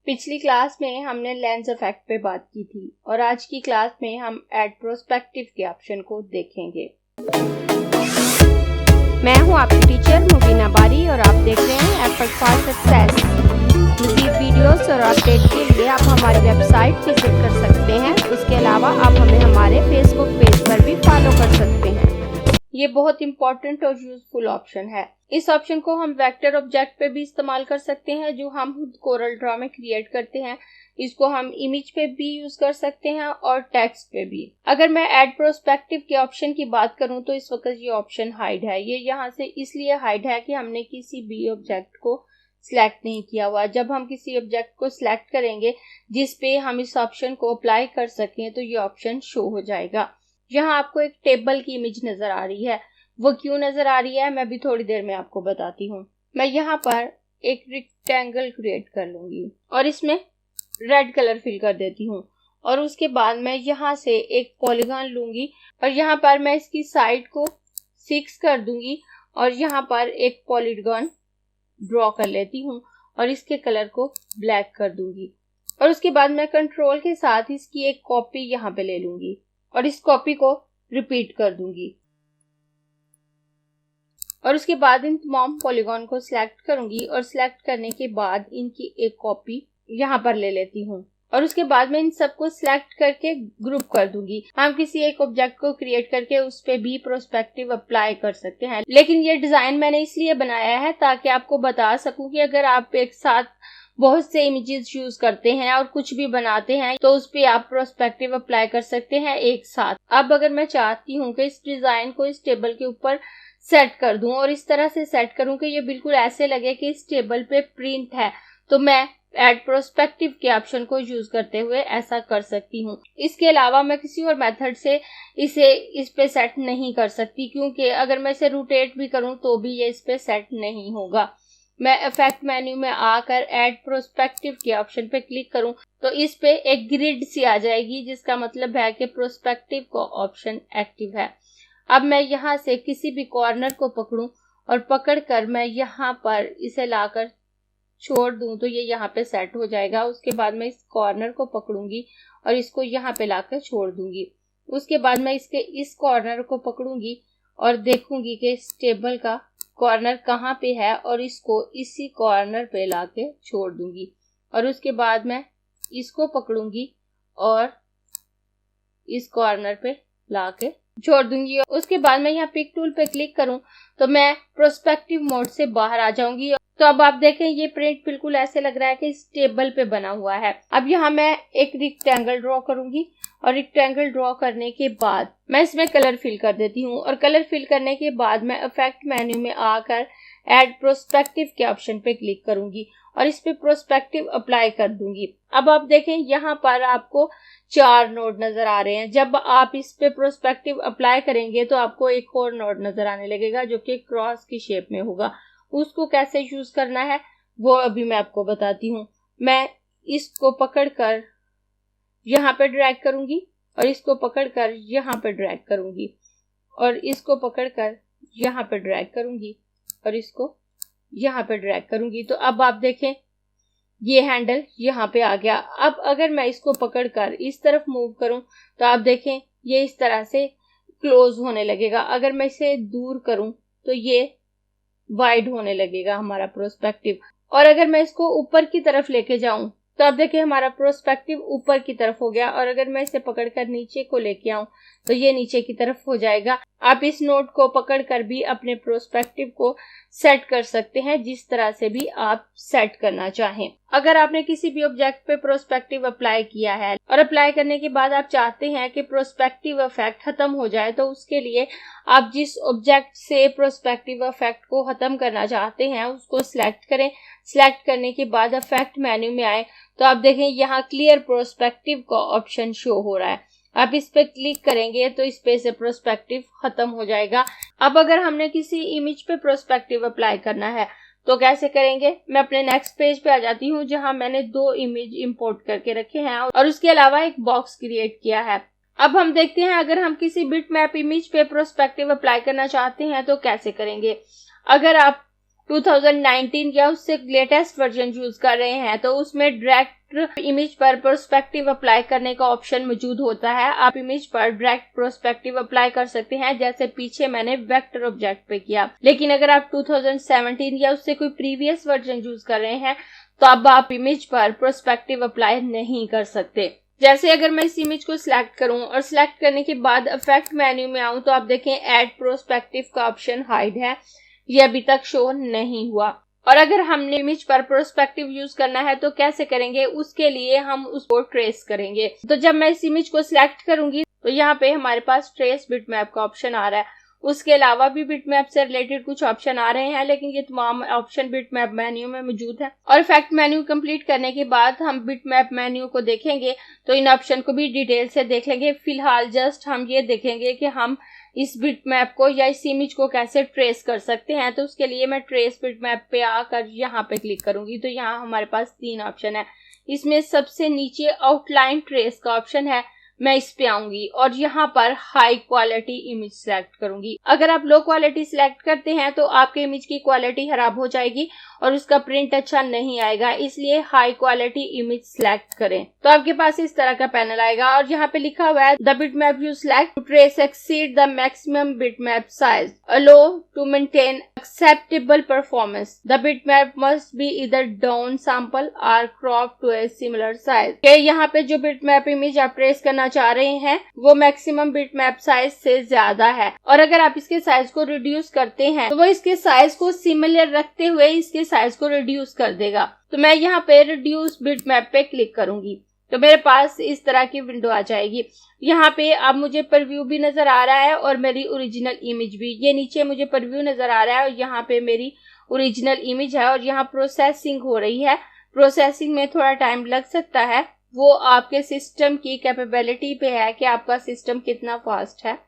पिछली क्लास में हमने लेंस इफेक्ट पे बात की थी और आज की क्लास में हम ऐड प्रोस्पेक्टिव के ऑप्शन को देखेंगे। मैं हूं आपकी टीचर मुबीना बारी और आप देख रहे हैं एफर्ट फॉर सक्सेस। मज़ीद वीडियोस और अपडेट के लिए आप हमारी वेबसाइट विजिट कर सकते हैं। उसके अलावा आप हमें हमारे फेसबुक पेज पर भी फॉलो कर सकते हैं। ये बहुत इंपॉर्टेंट और यूजफुल ऑप्शन है। इस ऑप्शन को हम वेक्टर ऑब्जेक्ट पे भी इस्तेमाल कर सकते हैं जो हम खुद कोरल ड्रॉ में क्रिएट करते हैं। इसको हम इमेज पे भी यूज कर सकते हैं और टेक्स्ट पे भी। अगर मैं ऐड प्रोस्पेक्टिव के ऑप्शन की बात करूं तो इस वक्त ये ऑप्शन हाइड है। ये यहाँ से इसलिए हाइड है कि हमने किसी भी ऑब्जेक्ट को सिलेक्ट नहीं किया हुआ। जब हम किसी ऑब्जेक्ट को सिलेक्ट करेंगे जिस पे हम इस ऑप्शन को अप्लाई कर सकें तो ये ऑप्शन शो हो जाएगा। यहाँ आपको एक टेबल की इमेज नजर आ रही है। वो क्यों नजर आ रही है मैं भी थोड़ी देर में आपको बताती हूँ। मैं यहाँ पर एक रेक्टेंगल क्रिएट कर लूंगी और इसमें रेड कलर फिल कर देती हूँ और उसके बाद मैं यहाँ से एक पॉलीगॉन लूंगी और यहाँ पर मैं इसकी साइड को 6 कर दूंगी और यहाँ पर एक पॉलीगॉन ड्रॉ कर लेती हूँ और इसके कलर को ब्लैक कर दूंगी और उसके बाद मैं कंट्रोल के साथ इसकी एक कॉपी यहाँ पे ले लूंगी और इस कॉपी को रिपीट कर दूंगी और उसके बाद इन तमाम पॉलीगॉन को सिलेक्ट करूंगी और सिलेक्ट करने के बाद इनकी एक कॉपी यहाँ पर ले लेती हूँ और उसके बाद मैं इन सबको सिलेक्ट करके ग्रुप कर दूंगी। हम किसी एक ऑब्जेक्ट को क्रिएट करके उस पे भी प्रोस्पेक्टिव अप्लाई कर सकते हैं, लेकिन ये डिजाइन मैंने इसलिए बनाया है ताकि आपको बता सकूं कि अगर आप एक साथ बहुत से इमेजेस यूज करते हैं और कुछ भी बनाते हैं तो उस पे आप प्रोस्पेक्टिव अप्लाई कर सकते हैं एक साथ। अब अगर मैं चाहती हूँ कि इस डिजाइन को इस टेबल के ऊपर सेट कर दूं और इस तरह से सेट करूं कि ये बिल्कुल ऐसे लगे कि इस टेबल पे प्रिंट है, तो मैं ऐड प्रोस्पेक्टिव के ऑप्शन को यूज करते हुए ऐसा कर सकती हूँ। इसके अलावा मैं किसी और मेथड से इसे इस पे सेट नहीं कर सकती क्योंकि अगर मैं इसे रोटेट भी करूं तो भी ये इस पे सेट नहीं होगा। मैं इफेक्ट मेन्यू में आकर ऐड प्रोस्पेक्टिव के ऑप्शन पे क्लिक करूं तो इस पे एक ग्रिड सी आ जाएगी जिसका मतलब है कि प्रोस्पेक्टिव का ऑप्शन एक्टिव है। अब मैं यहाँ से किसी भी कॉर्नर को पकड़ूं और पकड़कर मैं यहाँ पर इसे लाकर छोड़ दूं तो ये यहाँ पे सेट हो जाएगा। उसके बाद मैं इस कॉर्नर को पकड़ूंगी और इसको यहाँ पे लाकर छोड़ दूंगी। उसके बाद मैं इसके इस कॉर्नर को पकड़ूंगी और देखूंगी कि इस टेबल का कॉर्नर कहाँ पे है और इसको इसी कॉर्नर पे लाके छोड़ दूंगी और उसके बाद मैं इसको पकड़ूंगी और इस कॉर्नर पे लाके छोड़ दूंगी। उसके बाद मैं यहाँ पिक टूल पे क्लिक करूं तो मैं प्रोस्पेक्टिव मोड से बाहर आ जाऊंगी। तो अब आप देखें ये प्रिंट बिल्कुल ऐसे लग रहा है कि इस टेबल पे बना हुआ है। अब यहाँ मैं एक रेक्टेंगल ड्रॉ करूंगी और रेक्टेंगल ड्रॉ करने के बाद मैं इसमें कलर फिल कर देती हूँ और कलर फिल करने के बाद मैं इफेक्ट मेन्यू में आकर ऐड प्रोस्पेक्टिव के ऑप्शन पे क्लिक करूंगी और इस पे प्रोस्पेक्टिव अप्लाई कर दूंगी। अब आप देखें यहाँ पर आपको 4 नोड नजर आ रहे हैं। जब आप इस पे प्रोस्पेक्टिव अप्लाई करेंगे तो आपको एक और नोड नजर आने लगेगा जो कि क्रॉस की शेप में होगा। उसको कैसे यूज करना है वो अभी मैं आपको बताती हूँ। मैं इसको पकड़कर यहाँ पे ड्रैग करूंगी और इसको पकड़कर यहाँ पे ड्रैग करूंगी और इसको पकड़कर यहाँ पे ड्रैग करूंगी और इसको यहाँ पे ड्रैग करूंगी। तो अब आप देखें ये हैंडल यहाँ पे आ गया। अब अगर मैं इसको पकड़कर इस तरफ मूव करूं तो आप देखें ये इस तरह से क्लोज होने लगेगा। अगर मैं इसे दूर करूं तो ये वाइड होने लगेगा हमारा प्रोस्पेक्टिव। और अगर मैं इसको ऊपर की तरफ लेके जाऊं तो आप देखिए हमारा प्रोस्पेक्टिव ऊपर की तरफ हो गया और अगर मैं इसे पकड़कर नीचे को लेके आऊं तो ये नीचे की तरफ हो जाएगा। आप इस नोट को पकड़कर भी अपने प्रोस्पेक्टिव को सेट कर सकते हैं जिस तरह से भी आप सेट करना चाहें। अगर आपने किसी भी ऑब्जेक्ट पे प्रोस्पेक्टिव अप्लाई किया है और अप्लाई करने के बाद आप चाहते हैं कि प्रोस्पेक्टिव इफेक्ट खत्म हो जाए तो उसके लिए आप जिस ऑब्जेक्ट से प्रोस्पेक्टिव इफेक्ट को खत्म करना चाहते हैं उसको सिलेक्ट करें। सिलेक्ट करने के बाद इफेक्ट मेन्यू में आए तो आप देखें यहाँ क्लियर प्रोस्पेक्टिव का ऑप्शन शो हो रहा है। आप इस पे क्लिक करेंगे तो इस पे से प्रोस्पेक्टिव खत्म हो जाएगा। अब अगर हमने किसी इमेज पे प्रोस्पेक्टिव अप्लाई करना है तो कैसे करेंगे। मैं अपने नेक्स्ट पेज पे आ जाती हूँ जहां मैंने 2 इमेज इंपोर्ट करके रखे हैं और उसके अलावा एक बॉक्स क्रिएट किया है। अब हम देखते हैं अगर हम किसी बिटमैप इमेज पे प्रोस्पेक्टिव अप्लाई करना चाहते हैं तो कैसे करेंगे। अगर आप 2019 या उससे लेटेस्ट वर्जन यूज कर रहे हैं तो उसमें डायरेक्ट डायरेक्ट इमेज पर पर्सपेक्टिव अप्लाई करने का ऑप्शन मौजूद होता है। आप इमेज पर डायरेक्ट पर्सपेक्टिव अप्लाई कर सकते हैं, जैसे पीछे मैंने वेक्टर ऑब्जेक्ट पे किया। लेकिन अगर आप 2017 या उससे कोई प्रीवियस वर्जन यूज कर रहे हैं तो अब आप इमेज पर पर्सपेक्टिव अप्लाई नहीं कर सकते। जैसे अगर मैं इस इमेज को सिलेक्ट करूं और सिलेक्ट करने के बाद इफेक्ट मेन्यू में आऊं तो आप देखें ऐड पर्सपेक्टिव का ऑप्शन हाइड है, ये अभी तक शो नहीं हुआ। और अगर हमने इमेज पर पर्सपेक्टिव यूज करना है तो कैसे करेंगे, उसके लिए हम उसको ट्रेस करेंगे। तो जब मैं इस इमेज को सिलेक्ट करूंगी तो यहाँ पे हमारे पास ट्रेस बिटमैप का ऑप्शन आ रहा है। उसके अलावा भी बिटमैप से रिलेटेड कुछ ऑप्शन आ रहे हैं, लेकिन ये तमाम ऑप्शन बिटमैप मेन्यू में मौजूद है। और इफेक्ट मेन्यू कंप्लीट करने के बाद हम बिटमैप मेन्यू को देखेंगे तो इन ऑप्शन को भी डिटेल से देख लेंगे। फिलहाल जस्ट हम ये देखेंगे कि हम इस बिटमैप को या इस इमेज को कैसे ट्रेस कर सकते हैं। तो उसके लिए मैं ट्रेस बिटमैप पे आकर यहाँ पे क्लिक करूंगी तो यहाँ हमारे पास 3 ऑप्शन है। इसमें सबसे नीचे आउटलाइन ट्रेस का ऑप्शन है, मैं इस पे आऊंगी और यहाँ पर हाई क्वालिटी इमेज सिलेक्ट करूंगी। अगर आप लो क्वालिटी सिलेक्ट करते हैं तो आपके इमेज की क्वालिटी खराब हो जाएगी और उसका प्रिंट अच्छा नहीं आएगा, इसलिए हाई क्वालिटी इमेज सिलेक्ट करें। तो आपके पास इस तरह का पैनल आएगा और यहाँ पे लिखा हुआ है the bitmap you select to trace exceed the maximum bitmap size allow to maintain acceptable performance. The bitmap must be either down sample or crop to a similar size. यहाँ पे जो बिटमैप इमेज आप trace करना चाह रहे हैं वो maximum bitmap size से ज्यादा है, और अगर आप इसके साइज को रिड्यूस करते हैं तो वो इसके साइज को सिमिलर रखते हुए इसके साइज को रिड्यूस कर देगा। तो मैं यहाँ पे रिड्यूस बिटमैप पे क्लिक करूंगी तो मेरे पास इस तरह की विंडो आ जाएगी। यहाँ पे अब मुझे प्रीव्यू भी नजर आ रहा है और मेरी ओरिजिनल इमेज भी। ये नीचे मुझे प्रीव्यू नजर आ रहा है और यहाँ पे मेरी ओरिजिनल इमेज है और यहाँ प्रोसेसिंग हो रही है। प्रोसेसिंग में थोड़ा टाइम लग सकता है, वो आपके सिस्टम की कैपेबिलिटी पे है कि आपका सिस्टम कितना फास्ट है।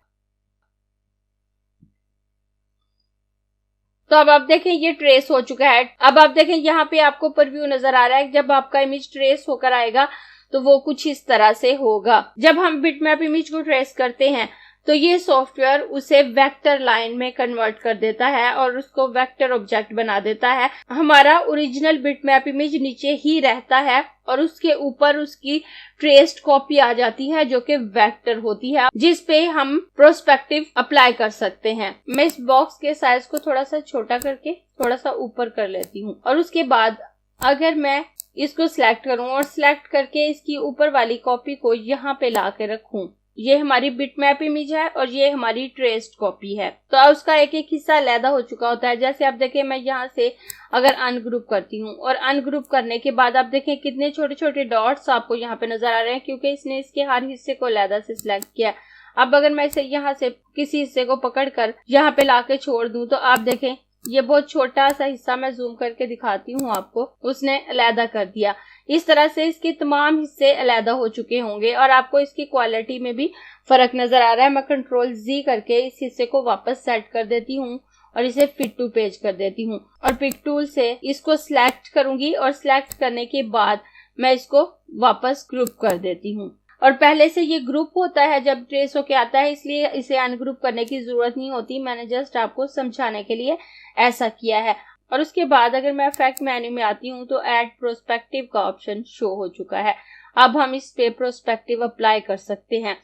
तो अब आप देखें ये ट्रेस हो चुका है। अब आप देखें यहाँ पे आपको प्रीव्यू नजर आ रहा है। जब आपका इमेज ट्रेस होकर आएगा तो वो कुछ इस तरह से होगा। जब हम बिटमैप इमेज को ट्रेस करते हैं तो ये सॉफ्टवेयर उसे वेक्टर लाइन में कन्वर्ट कर देता है और उसको वेक्टर ऑब्जेक्ट बना देता है। हमारा ओरिजिनल बिटमैप इमेज नीचे ही रहता है और उसके ऊपर उसकी ट्रेस्ड कॉपी आ जाती है जो कि वेक्टर होती है, जिस पे हम प्रोस्पेक्टिव अप्लाई कर सकते हैं। मैं इस बॉक्स के साइज को थोड़ा सा छोटा करके थोड़ा सा ऊपर कर लेती हूँ और उसके बाद अगर मैं इसको सिलेक्ट करूं और सिलेक्ट करके इसकी ऊपर वाली कॉपी को यहाँ पे ला के रखूं, ये हमारी बिटमैप इमेज है और ये हमारी ट्रेस्ड कॉपी है। तो उसका एक एक हिस्सा अलग हो चुका होता है। जैसे आप देखें मैं यहाँ से अगर अनग्रुप करती हूँ और अनग्रुप करने के बाद आप देखें कितने छोटे छोटे डॉट्स आपको यहाँ पे नजर आ रहे हैं, क्योंकि इसने इसके हर हिस्से को अलग से सिलेक्ट किया। अब अगर मैं इसे यहाँ से किसी हिस्से को पकड़कर यहाँ पे लाके छोड़ दूं तो आप देखें ये बहुत छोटा सा हिस्सा, मैं जूम करके दिखाती हूँ आपको, उसने अलहदा कर दिया। इस तरह से इसके तमाम हिस्से अलहदा हो चुके होंगे और आपको इसकी क्वालिटी में भी फर्क नजर आ रहा है। मैं कंट्रोल Z करके इस हिस्से को वापस सेट कर देती हूँ और इसे फिट टू पेज कर देती हूँ और पिक टूल से इसको सिलेक्ट करूंगी और सिलेक्ट करने के बाद मैं इसको वापस ग्रुप कर देती हूँ। और पहले से ये ग्रुप होता है जब ट्रेस होके आता है, इसलिए इसे अनग्रुप करने की जरूरत नहीं होती। मैंने जस्ट आपको समझाने के लिए ऐसा किया है। और उसके बाद अगर मैं इफेक्ट मेन्यू में आती हूँ तो ऐड प्रोस्पेक्टिव का ऑप्शन शो हो चुका है। अब हम इस पे प्रोस्पेक्टिव अप्लाई कर सकते हैं।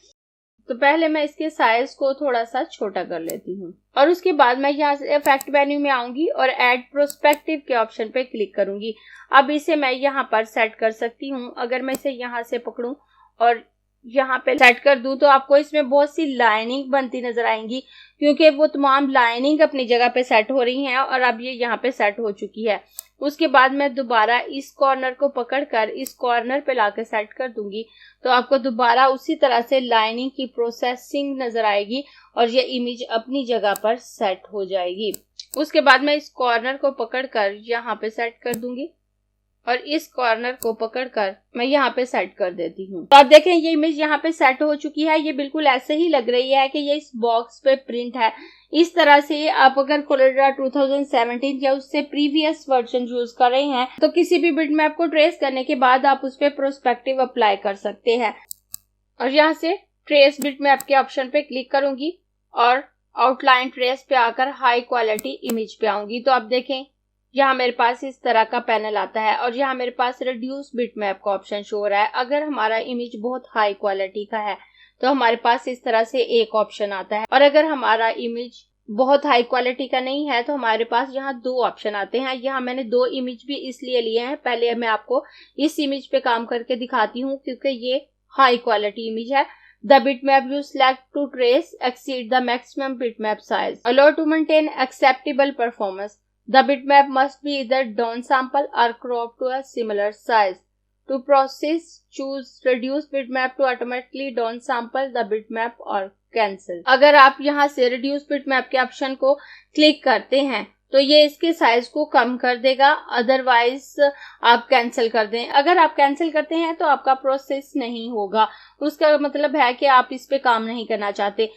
तो पहले मैं इसके साइज को थोड़ा सा छोटा कर लेती हूँ और उसके बाद मैं यहाँ से इफेक्ट मेन्यू में आऊंगी और ऐड प्रोस्पेक्टिव के ऑप्शन पे क्लिक करूंगी। अब इसे मैं यहाँ पर सेट कर सकती हूँ। अगर मैं इसे यहाँ से पकड़ूं और यहाँ पे सेट कर दूं तो आपको इसमें बहुत सी लाइनिंग बनती नजर आएंगी, क्योंकि वो तमाम लाइनिंग अपनी जगह पे सेट हो रही हैं और अब ये यहाँ पे सेट हो चुकी है। उसके बाद मैं दोबारा इस कॉर्नर को पकड़कर इस कॉर्नर पे लाकर सेट कर दूंगी तो आपको दोबारा उसी तरह से लाइनिंग की प्रोसेसिंग नजर आएगी और ये इमेज अपनी जगह पर सेट हो जाएगी। उसके बाद मैं इस कॉर्नर को पकड़कर यहाँ पे सेट कर दूंगी और इस कॉर्नर को पकड़कर मैं यहाँ पे सेट कर देती हूँ। तो आप देखें ये इमेज यहाँ पे सेट हो चुकी है। ये बिल्कुल ऐसे ही लग रही है कि ये इस बॉक्स पे प्रिंट है। इस तरह से आप अगर कोलोरेडा 2017 या उससे प्रीवियस वर्जन यूज कर रहे हैं तो किसी भी बिटमैप को ट्रेस करने के बाद आप उस पर प्रोस्पेक्टिव अप्लाई कर सकते हैं। और यहाँ से ट्रेस बिटमैप के ऑप्शन पे क्लिक करूंगी और आउटलाइन ट्रेस पे आकर हाई क्वालिटी इमेज पे आऊंगी। तो आप देखें यहाँ मेरे पास इस तरह का पैनल आता है और यहाँ मेरे पास रिड्यूस बिटमैप का ऑप्शन शो हो रहा है। अगर हमारा इमेज बहुत हाई क्वालिटी का है तो हमारे पास इस तरह से एक ऑप्शन आता है, और अगर हमारा इमेज बहुत हाई क्वालिटी का नहीं है तो हमारे पास यहाँ दो ऑप्शन आते हैं। यहाँ मैंने दो इमेज भी इसलिए लिए हैं, पहले मैं आपको इस इमेज पे काम करके दिखाती हूँ क्योंकि ये हाई क्वालिटी इमेज है। The bitmap you select to trace exceed the maximum bitmap size. Allow to maintain acceptable performance. The bitmap must be either downsample or cropped to a similar size. To process, choose reduce bitmap to automatically downsample the bitmap or cancel. अगर आप यहाँ से reduce bitmap के option को click करते हैं तो ये इसके साइज को कम कर देगा, अदरवाइज आप कैंसिल कर दें। अगर आप कैंसिल करते हैं तो आपका प्रोसेस नहीं होगा, उसका मतलब है कि आप इस पे काम नहीं करना चाहते।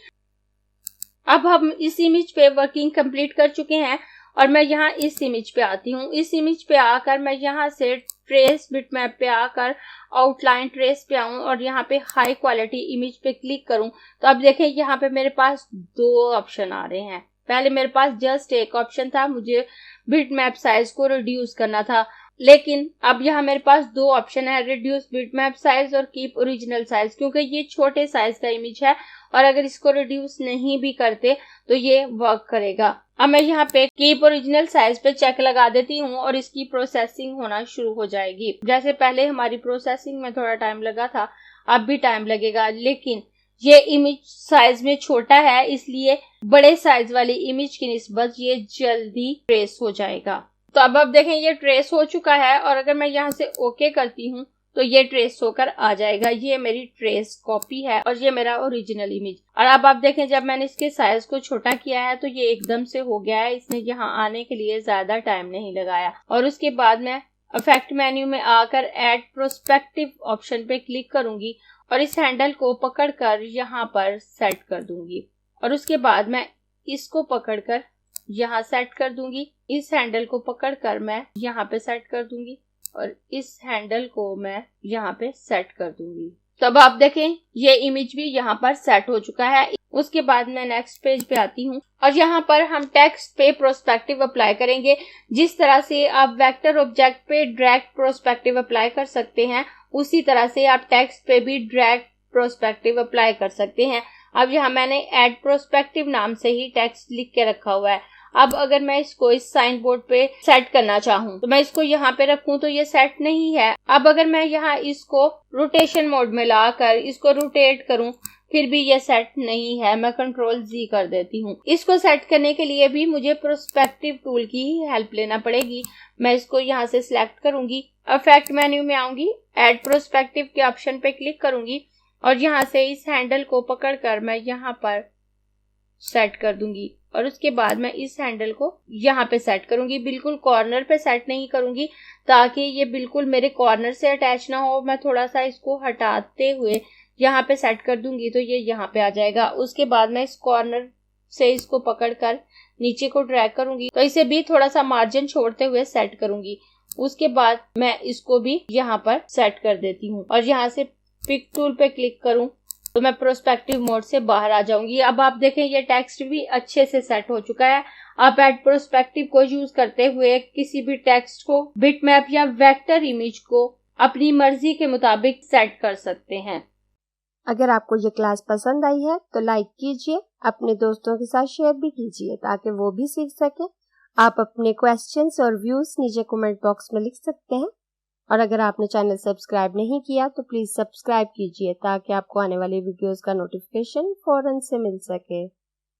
अब हम इस इमेज पे वर्किंग कंप्लीट कर चुके हैं और मैं यहाँ इस इमेज पे आती हूँ। इस इमेज पे आकर मैं यहाँ से ट्रेस बिटमैप पे आकर आउटलाइन ट्रेस पे आऊं और यहाँ पे हाई क्वालिटी इमेज पे क्लिक करूं तो अब देखें यहाँ पे मेरे पास दो ऑप्शन आ रहे हैं। पहले मेरे पास जस्ट एक ऑप्शन था, मुझे बिटमैप साइज को रिड्यूस करना था, लेकिन अब यहाँ मेरे पास दो ऑप्शन है, रिड्यूस बिटमैप साइज और कीप ओरिजिनल साइज, क्योंकि ये छोटे साइज का इमेज है और अगर इसको रिड्यूस नहीं भी करते तो ये वर्क करेगा। अब मैं यहाँ पे कीप ओरिजिनल साइज पे चेक लगा देती हूँ और इसकी प्रोसेसिंग होना शुरू हो जाएगी। जैसे पहले हमारी प्रोसेसिंग में थोड़ा टाइम लगा था, अब भी टाइम लगेगा, लेकिन ये इमेज साइज में छोटा है इसलिए बड़े साइज वाली इमेज की निस्बत ये जल्दी ट्रेस हो जाएगा। तो अब देखें ये ट्रेस हो चुका है और अगर मैं यहाँ से ओके करती हूँ तो ये ट्रेस होकर आ जाएगा। ये मेरी ट्रेस कॉपी है और ये मेरा ओरिजिनल इमेज। और अब आप देखें जब मैंने इसके साइज को छोटा किया है तो ये एकदम से हो गया है, इसने यहाँ आने के लिए ज्यादा टाइम नहीं लगाया। और उसके बाद मैं इफेक्ट मेन्यू में आकर ऐड प्रोस्पेक्टिव ऑप्शन पे क्लिक करूंगी और इस हैंडल को पकड़कर यहाँ पर सेट कर दूंगी और उसके बाद मैं इसको पकड़कर यहाँ सेट कर दूंगी। इस हैंडल को पकड़कर मैं यहाँ पे सेट कर दूंगी और इस हैंडल को मैं यहाँ पे सेट कर दूंगी। तो अब आप देखें ये इमेज भी यहाँ पर सेट हो चुका है। उसके बाद मैं नेक्स्ट पेज पे आती हूँ और यहाँ पर हम टेक्स्ट पे प्रोस्पेक्टिव अप्लाई करेंगे। जिस तरह से आप वेक्टर ऑब्जेक्ट पे ड्रैग प्रोस्पेक्टिव अप्लाई कर सकते हैं उसी तरह से आप टेक्स्ट पे भी ड्रैग प्रोस्पेक्टिव अप्लाई कर सकते हैं। अब यहाँ मैंने ऐड प्रोस्पेक्टिव नाम से ही टेक्स्ट लिख के रखा हुआ है। अब अगर मैं इसको इस साइन बोर्ड पे सेट करना चाहूँ तो मैं इसको यहाँ पे रखूँ तो ये सेट नहीं है। अब अगर मैं यहाँ इसको रोटेशन मोड में लाकर इसको रोटेट करूँ फिर भी ये सेट नहीं है। मैं कंट्रोल जी कर देती हूँ। इसको सेट करने के लिए भी मुझे प्रोस्पेक्टिव टूल की ही हेल्प लेना पड़ेगी। मैं इसको यहाँ से सिलेक्ट करूंगी, इफेक्ट मेन्यू में आऊंगी, ऐड प्रोस्पेक्टिव के ऑप्शन पे क्लिक करूंगी और यहाँ से इस हैंडल को पकड़कर मैं यहाँ पर सेट कर दूंगी और उसके बाद मैं इस हैंडल को यहाँ पे सेट करूंगी। बिल्कुल कॉर्नर पे सेट नहीं करूंगी ताकि ये बिल्कुल मेरे कॉर्नर से अटैच ना हो। मैं थोड़ा सा इसको हटाते हुए यहाँ पे सेट कर दूंगी तो ये यहाँ पे आ जाएगा। उसके बाद मैं इस कॉर्नर से इसको पकड़कर नीचे को ड्रैग करूंगी तो इसे भी थोड़ा सा मार्जिन छोड़ते हुए सेट करूंगी। उसके बाद मैं इसको भी यहाँ पर सेट कर देती हूँ और यहाँ से पिक टूल पे क्लिक करूं तो मैं प्रोस्पेक्टिव मोड से बाहर आ जाऊंगी। अब आप देखें ये टेक्स्ट भी अच्छे से सेट हो चुका है। आप ऐड प्रोस्पेक्टिव को यूज करते हुए किसी भी टेक्स्ट को, बिटमैप या वेक्टर इमेज को अपनी मर्जी के मुताबिक सेट कर सकते हैं। अगर आपको ये क्लास पसंद आई है तो लाइक कीजिए, अपने दोस्तों के साथ शेयर भी कीजिए ताकि वो भी सीख सके। आप अपने क्वेश्चंस और व्यूज नीचे कमेंट बॉक्स में लिख सकते हैं और अगर आपने चैनल सब्सक्राइब नहीं किया तो प्लीज सब्सक्राइब कीजिए ताकि आपको आने वाली वीडियोस का नोटिफिकेशन फौरन से मिल सके।